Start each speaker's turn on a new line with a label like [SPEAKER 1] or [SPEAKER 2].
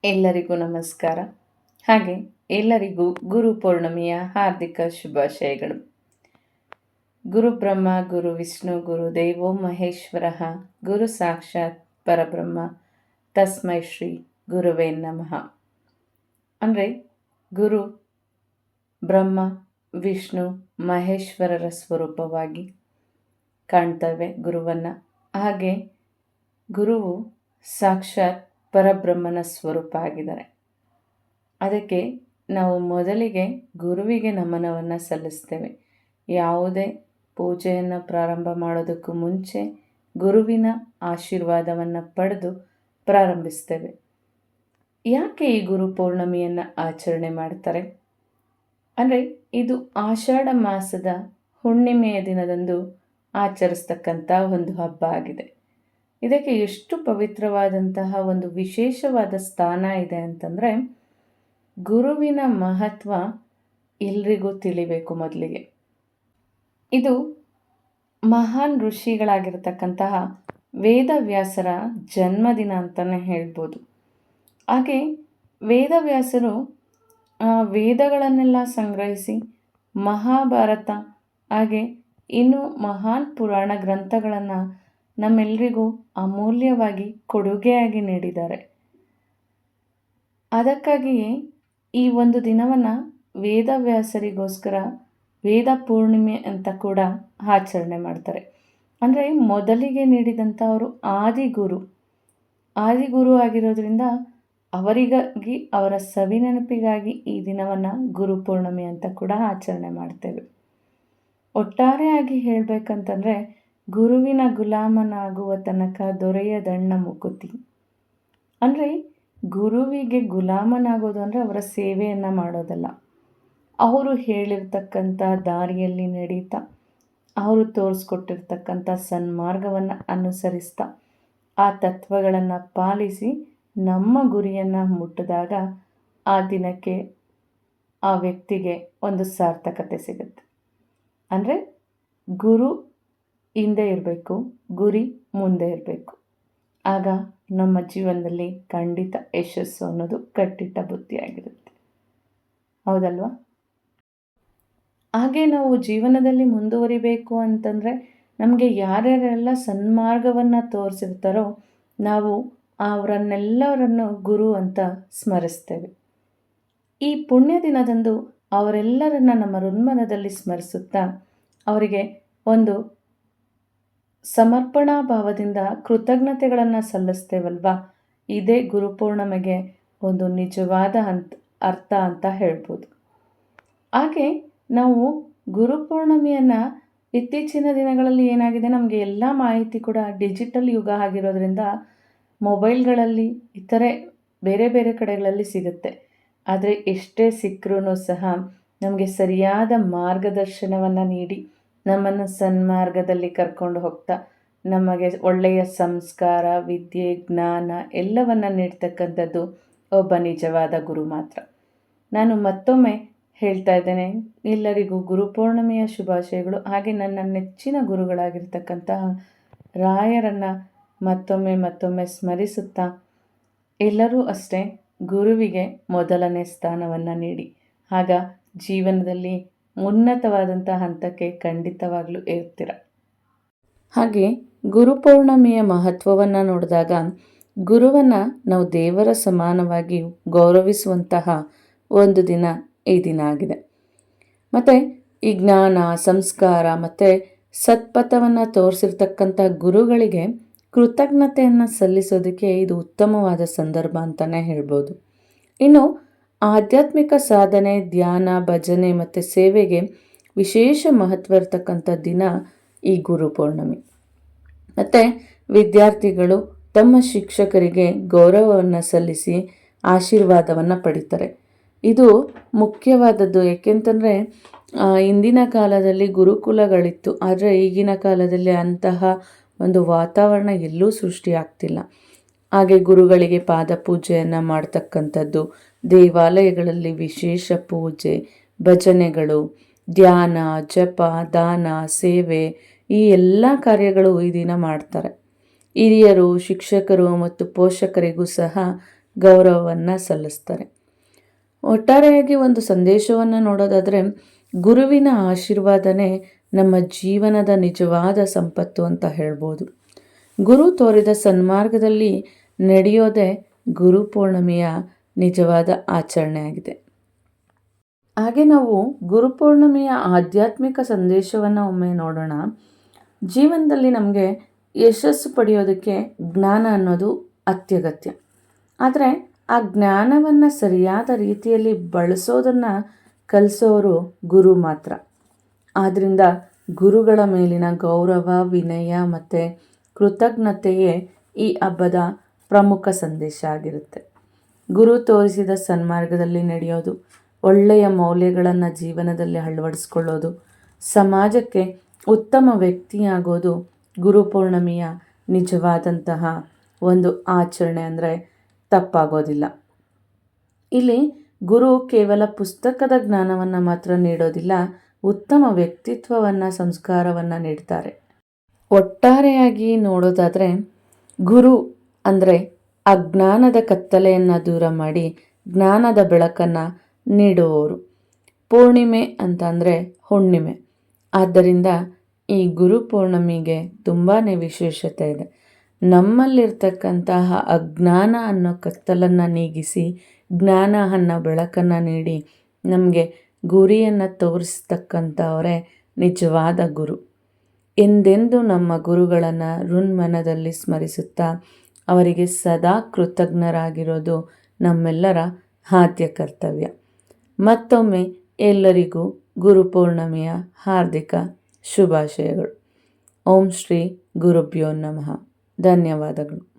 [SPEAKER 1] ಎಲ್ಲರಿಗೂ ನಮಸ್ಕಾರ. ಹಾಗೆ ಎಲ್ಲರಿಗೂ ಗುರು ಪೌರ್ಣಮಿಯ ಹಾರ್ದಿಕ ಶುಭಾಶಯಗಳು. ಗುರು ಬ್ರಹ್ಮ ಗುರು ವಿಷ್ಣು ಗುರು ದೇವೋ ಮಹೇಶ್ವರ ಗುರು ಸಾಕ್ಷಾತ್ ಪರಬ್ರಹ್ಮ ತಸ್ಮೈ ಶ್ರೀ ಗುರುವೇ ನಮಃ. ಅಂದರೆ ಗುರು ಬ್ರಹ್ಮ ವಿಷ್ಣು ಮಹೇಶ್ವರರ ಸ್ವರೂಪವಾಗಿ ಕಾಣ್ತೇವೆ ಗುರುವನ್ನು. ಹಾಗೆ ಗುರುವು ಸಾಕ್ಷಾತ್ ಪರಬ್ರಹ್ಮನ ಸ್ವರೂಪ ಆಗಿದ್ದಾರೆ. ಅದಕ್ಕೆ ನಾವು ಮೊದಲಿಗೆ ಗುರುವಿಗೆ ನಮನವನ್ನು ಸಲ್ಲಿಸ್ತೇವೆ. ಯಾವುದೇ ಪೂಜೆಯನ್ನು ಪ್ರಾರಂಭ ಮಾಡೋದಕ್ಕೂ ಮುಂಚೆ ಗುರುವಿನ ಆಶೀರ್ವಾದವನ್ನು ಪಡೆದು ಪ್ರಾರಂಭಿಸ್ತೇವೆ. ಯಾಕೆ ಈ ಗುರು ಪೌರ್ಣಮಿಯನ್ನು ಆಚರಣೆ ಮಾಡ್ತಾರೆ ಅಂದರೆ, ಇದು ಆಷಾಢ ಮಾಸದ ಹುಣ್ಣಿಮೆಯ ದಿನದಂದು ಆಚರಿಸ್ತಕ್ಕಂಥ ಒಂದು ಹಬ್ಬ ಆಗಿದೆ. ಇದಕ್ಕೆ ಎಷ್ಟು ಪವಿತ್ರವಾದಂತಹ ಒಂದು ವಿಶೇಷವಾದ ಸ್ಥಾನ ಇದೆ ಅಂತಂದರೆ, ಗುರುವಿನ ಮಹತ್ವ ಎಲ್ರಿಗೂ ತಿಳಿಬೇಕು. ಮೊದಲಿಗೆ ಇದು ಮಹಾನ್ ಋಷಿಗಳಾಗಿರ್ತಕ್ಕಂತಹ ವೇದವ್ಯಾಸರ ಜನ್ಮದಿನ ಅಂತಲೇ ಹೇಳ್ಬೋದು. ಹಾಗೆ ವೇದವ್ಯಾಸರು ವೇದಗಳನ್ನೆಲ್ಲ ಸಂಗ್ರಹಿಸಿ ಮಹಾಭಾರತ ಹಾಗೆ ಇನ್ನು ಮಹಾನ್ ಪುರಾಣ ಗ್ರಂಥಗಳನ್ನು ನಮ್ಮೆಲ್ಲರಿಗೂ ಅಮೂಲ್ಯವಾಗಿ ಕೊಡುಗೆಯಾಗಿ ನೀಡಿದ್ದಾರೆ. ಅದಕ್ಕಾಗಿಯೇ ಈ ಒಂದು ದಿನವನ್ನು ವೇದವ್ಯಾಸರಿಗೋಸ್ಕರ ವೇದ ಪೂರ್ಣಿಮೆ ಅಂತ ಕೂಡ ಆಚರಣೆ ಮಾಡ್ತಾರೆ. ಅಂದರೆ ಮೊದಲಿಗೆ ನೀಡಿದಂಥವರು ಆದಿಗುರು ಆಗಿರೋದ್ರಿಂದ ಅವರಿಗಾಗಿ, ಅವರ ಸವಿನೆನಪಿಗಾಗಿ ಈ ದಿನವನ್ನು ಗುರು ಪೂರ್ಣಿಮೆ ಅಂತ ಕೂಡ ಆಚರಣೆ ಮಾಡ್ತೇವೆ. ಒಟ್ಟಾರೆಯಾಗಿ ಹೇಳಬೇಕಂತಂದರೆ, ಗುರುವಿನ ಗುಲಾಮನಾಗುವ ತನಕ ದೊರೆಯದಣ್ಣ ಮುಕುತಿ. ಅಂದರೆ ಗುರುವಿಗೆ ಗುಲಾಮನಾಗೋದು ಅಂದರೆ ಅವರ ಸೇವೆಯನ್ನು ಮಾಡೋದಲ್ಲ. ಅವರು ಹೇಳಿರ್ತಕ್ಕಂಥ ದಾರಿಯಲ್ಲಿ ನಡೀತಾ, ಅವರು ತೋರಿಸ್ಕೊಟ್ಟಿರ್ತಕ್ಕಂಥ ಸನ್ಮಾರ್ಗವನ್ನು ಅನುಸರಿಸ್ತಾ, ಆ ತತ್ವಗಳನ್ನು ಪಾಲಿಸಿ ನಮ್ಮ ಗುರಿಯನ್ನು ಮುಟ್ಟಿದಾಗ ಆ ದಿನಕ್ಕೆ ಆ ವ್ಯಕ್ತಿಗೆ ಒಂದು ಸಾರ್ಥಕತೆ ಸಿಗುತ್ತೆ. ಅಂದರೆ ಗುರು ಹಿಂದೆ ಇರಬೇಕು, ಗುರಿ ಮುಂದೆ ಇರಬೇಕು. ಆಗ ನಮ್ಮ ಜೀವನದಲ್ಲಿ ಖಂಡಿತ ಯಶಸ್ಸು ಅನ್ನೋದು ಕಟ್ಟಿಟ್ಟ ಬುದ್ಧಿಯಾಗಿರುತ್ತೆ. ಹೌದಲ್ವಾ? ಹಾಗೆ ನಾವು ಜೀವನದಲ್ಲಿ ಮುಂದುವರಿಬೇಕು ಅಂತಂದರೆ, ನಮಗೆ ಯಾರ್ಯಾರೆಲ್ಲ ಸನ್ಮಾರ್ಗವನ್ನು ತೋರಿಸಿರ್ತಾರೋ ನಾವು ಅವರನ್ನೆಲ್ಲರನ್ನು ಗುರು ಅಂತ ಸ್ಮರಿಸ್ತೇವೆ. ಈ ಪುಣ್ಯ ದಿನದಂದು ಅವರೆಲ್ಲರನ್ನ ನಮ್ಮ ಹೃನ್ಮನದಲ್ಲಿ ಸ್ಮರಿಸುತ್ತಾ ಅವರಿಗೆ ಒಂದು ಸಮರ್ಪಣಾ ಭಾವದಿಂದ ಕೃತಜ್ಞತೆಗಳನ್ನು ಸಲ್ಲಿಸ್ತೇವಲ್ವಾ. ಇದೇ ಗುರುಪೂರ್ಣಿಮೆಗೆ ಒಂದು ನಿಜವಾದ ಅರ್ಥ ಅಂತ ಹೇಳ್ಬೋದು. ಹಾಗೆ ನಾವು ಗುರುಪೂರ್ಣಿಮೆಯನ್ನು ಇತ್ತೀಚಿನ ದಿನಗಳಲ್ಲಿ ಏನಾಗಿದೆ, ನಮಗೆ ಎಲ್ಲ ಮಾಹಿತಿ ಕೂಡ ಡಿಜಿಟಲ್ ಯುಗ ಆಗಿರೋದ್ರಿಂದ ಮೊಬೈಲ್ಗಳಲ್ಲಿ ಇತರೆ ಬೇರೆ ಬೇರೆ ಕಡೆಗಳಲ್ಲಿ ಸಿಗುತ್ತೆ. ಆದರೆ ಎಷ್ಟೇ ಸಿಕ್ಕರೂ ಸಹ ನಮಗೆ ಸರಿಯಾದ ಮಾರ್ಗದರ್ಶನವನ್ನು ನೀಡಿ ನಮ್ಮನ್ನು ಸನ್ಮಾರ್ಗದಲ್ಲಿ ಕರ್ಕೊಂಡು ಹೋಗ್ತಾ ನಮಗೆ ಒಳ್ಳೆಯ ಸಂಸ್ಕಾರ, ವಿದ್ಯೆ, ಜ್ಞಾನ ಎಲ್ಲವನ್ನು ನೀಡ್ತಕ್ಕಂಥದ್ದು ಒಬ್ಬ ನಿಜವಾದ ಗುರು ಮಾತ್ರ. ನಾನು ಮತ್ತೊಮ್ಮೆ ಹೇಳ್ತಾ ಇದ್ದೇನೆ, ಎಲ್ಲರಿಗೂ ಗುರುಪೌರ್ಣಿಮೆಯ ಶುಭಾಶಯಗಳು. ಹಾಗೆ ನನ್ನ ನೆಚ್ಚಿನ ಗುರುಗಳಾಗಿರ್ತಕ್ಕಂತಹ ರಾಯರನ್ನು ಮತ್ತೊಮ್ಮೆ ಸ್ಮರಿಸುತ್ತಾ, ಎಲ್ಲರೂ ಅಷ್ಟೇ ಗುರುವಿಗೆ ಮೊದಲನೇ ಸ್ಥಾನವನ್ನು ನೀಡಿ. ಆಗ ಜೀವನದಲ್ಲಿ ಉನ್ನತವಾದಂಥ ಹಂತಕ್ಕೆ ಖಂಡಿತವಾಗ್ಲೂ ಇರ್ತೀರ. ಹಾಗೆ ಗುರುಪೌರ್ಣಿಮೆಯ ಮಹತ್ವವನ್ನು ನೋಡಿದಾಗ, ಗುರುವನ್ನು ನಾವು ದೇವರ ಸಮಾನವಾಗಿ ಗೌರವಿಸುವಂತಹ ಒಂದು ದಿನ ಈ ದಿನ ಆಗಿದೆ. ಮತ್ತು ಈ ಜ್ಞಾನ, ಸಂಸ್ಕಾರ ಮತ್ತು ಸತ್ಪಥವನ್ನು ತೋರಿಸಿರ್ತಕ್ಕಂಥ ಗುರುಗಳಿಗೆ ಕೃತಜ್ಞತೆಯನ್ನು ಸಲ್ಲಿಸೋದಕ್ಕೆ ಇದು ಉತ್ತಮವಾದ ಸಂದರ್ಭ ಅಂತಲೇ ಹೇಳ್ಬೋದು. ಇನ್ನು ಆಧ್ಯಾತ್ಮಿಕ ಸಾಧನೆ, ಧ್ಯಾನ, ಭಜನೆ ಮತ್ತು ಸೇವೆಗೆ ವಿಶೇಷ ಮಹತ್ವ ಇರತಕ್ಕಂಥ ದಿನ ಈ ಗುರು ಪೌರ್ಣಮಿ. ಮತ್ತು ವಿದ್ಯಾರ್ಥಿಗಳು ತಮ್ಮ ಶಿಕ್ಷಕರಿಗೆ ಗೌರವವನ್ನು ಸಲ್ಲಿಸಿ ಆಶೀರ್ವಾದವನ್ನು ಪಡಿತಾರೆ. ಇದು ಮುಖ್ಯವಾದದ್ದು. ಏಕೆಂತಂದರೆ ಇಂದಿನ ಕಾಲದಲ್ಲಿ ಗುರುಕುಲಗಳಿತ್ತು, ಆದರೆ ಈಗಿನ ಕಾಲದಲ್ಲಿ ಅಂತಹ ಒಂದು ವಾತಾವರಣ ಎಲ್ಲೂ ಸೃಷ್ಟಿಯಾಗ್ತಿಲ್ಲ. ಹಾಗೆ ಗುರುಗಳಿಗೆ ಪಾದ ಪೂಜೆಯನ್ನು ಮಾಡ್ತಕ್ಕಂಥದ್ದು, ದೇವಾಲಯಗಳಲ್ಲಿ ವಿಶೇಷ ಪೂಜೆ, ಭಜನೆಗಳು, ಧ್ಯಾನ, ಜಪ, ದಾನ, ಸೇವೆ ಈ ಎಲ್ಲ ಕಾರ್ಯಗಳು ಈ ದಿನ ಮಾಡ್ತಾರೆ. ಹಿರಿಯರು, ಶಿಕ್ಷಕರು ಮತ್ತು ಪೋಷಕರಿಗೂ ಸಹ ಗೌರವವನ್ನು ಸಲ್ಲಿಸ್ತಾರೆ. ಒಟ್ಟಾರೆಯಾಗಿ ಒಂದು ಸಂದೇಶವನ್ನು ನೋಡೋದಾದರೆ, ಗುರುವಿನ ಆಶೀರ್ವಾದನೇ ನಮ್ಮ ಜೀವನದ ನಿಜವಾದ ಸಂಪತ್ತು ಅಂತ ಹೇಳ್ಬೋದು. ಗುರು ತೋರಿದ ಸನ್ಮಾರ್ಗದಲ್ಲಿ ನಡೆಯೋದೇ ಗುರುಪೂರ್ಣಿಮೆಯ ನಿಜವಾದ ಆಚರಣೆ ಆಗಿದೆ. ಹಾಗೆ ನಾವು ಗುರುಪೂರ್ಣಿಮೆಯ ಆಧ್ಯಾತ್ಮಿಕ ಸಂದೇಶವನ್ನು ಒಮ್ಮೆ ನೋಡೋಣ. ಜೀವನದಲ್ಲಿ ನಮಗೆ ಯಶಸ್ಸು ಪಡೆಯೋದಕ್ಕೆ ಜ್ಞಾನ ಅನ್ನೋದು ಅತ್ಯಗತ್ಯ. ಆದರೆ ಆ ಜ್ಞಾನವನ್ನು ಸರಿಯಾದ ರೀತಿಯಲ್ಲಿ ಬಳಸೋದನ್ನು ಕಲಿಸೋರು ಗುರು ಮಾತ್ರ. ಆದ್ದರಿಂದ ಗುರುಗಳ ಮೇಲಿನ ಗೌರವ, ವಿನಯ ಮತ್ತು ಕೃತಜ್ಞತೆಯೇ ಈ ಹಬ್ಬದ ಪ್ರಮುಖ ಸಂದೇಶ ಆಗಿರುತ್ತೆ. ಗುರು ತೋರಿಸಿದ ಸನ್ಮಾರ್ಗದಲ್ಲಿ ನಡೆಯೋದು, ಒಳ್ಳೆಯ ಮೌಲ್ಯಗಳನ್ನು ಜೀವನದಲ್ಲಿ ಅಳವಡಿಸ್ಕೊಳ್ಳೋದು, ಸಮಾಜಕ್ಕೆ ಉತ್ತಮ ವ್ಯಕ್ತಿಯಾಗೋದು ಗುರುಪೂರ್ಣಿಮೆಯ ನಿಜವಾದಂತಹ ಒಂದು ಆಚರಣೆ ಅಂದರೆ ತಪ್ಪಾಗೋದಿಲ್ಲ. ಇಲ್ಲಿ ಗುರು ಕೇವಲ ಪುಸ್ತಕದ ಜ್ಞಾನವನ್ನು ಮಾತ್ರ ನೀಡೋದಿಲ್ಲ, ಉತ್ತಮ ವ್ಯಕ್ತಿತ್ವವನ್ನು, ಸಂಸ್ಕಾರವನ್ನು ನೀಡ್ತಾರೆ. ಒಟ್ಟಾರೆಯಾಗಿ ನೋಡೋದಾದರೆ ಗುರು ಅಂದರೆ ಅಜ್ಞಾನದ ಕತ್ತಲೆಯನ್ನು ದೂರ ಮಾಡಿ ಜ್ಞಾನದ ಬೆಳಕನ್ನು ನೀಡುವವರು. ಪೂರ್ಣಿಮೆ ಅಂತಂದರೆ ಹುಣ್ಣಿಮೆ. ಆದ್ದರಿಂದ ಈ ಗುರುಪೂರ್ಣಿಮೆಗೆ ತುಂಬಾ ವಿಶೇಷತೆ ಇದೆ. ನಮ್ಮಲ್ಲಿರ್ತಕ್ಕಂತಹ ಅಜ್ಞಾನ ಅನ್ನೋ ಕತ್ತಲನ್ನು ನೀಗಿಸಿ ಜ್ಞಾನ ಅನ್ನೋ ಬೆಳಕನ್ನು ನೀಡಿ ನಮಗೆ ಗುರಿಯನ್ನು ತೋರಿಸ್ತಕ್ಕಂಥವರೇ ನಿಜವಾದ ಗುರು. ಎಂದೆಂದು ನಮ್ಮ ಗುರುಗಳನ್ನು ಋನ್ಮನದಲ್ಲಿ ಸ್ಮರಿಸುತ್ತಾ ಅವರಿಗೆ ಸದಾ ಕೃತಜ್ಞರಾಗಿರೋದು ನಮ್ಮೆಲ್ಲರ ಆದ್ಯ ಕರ್ತವ್ಯ. ಮತ್ತೊಮ್ಮೆ ಎಲ್ಲರಿಗೂ ಗುರುಪೂರ್ಣಿಮೆಯ ಹಾರ್ದಿಕ ಶುಭಾಶಯಗಳು. ಓಂ ಶ್ರೀ ಗುರುಭ್ಯೋ ನಮಃ. ಧನ್ಯವಾದಗಳು.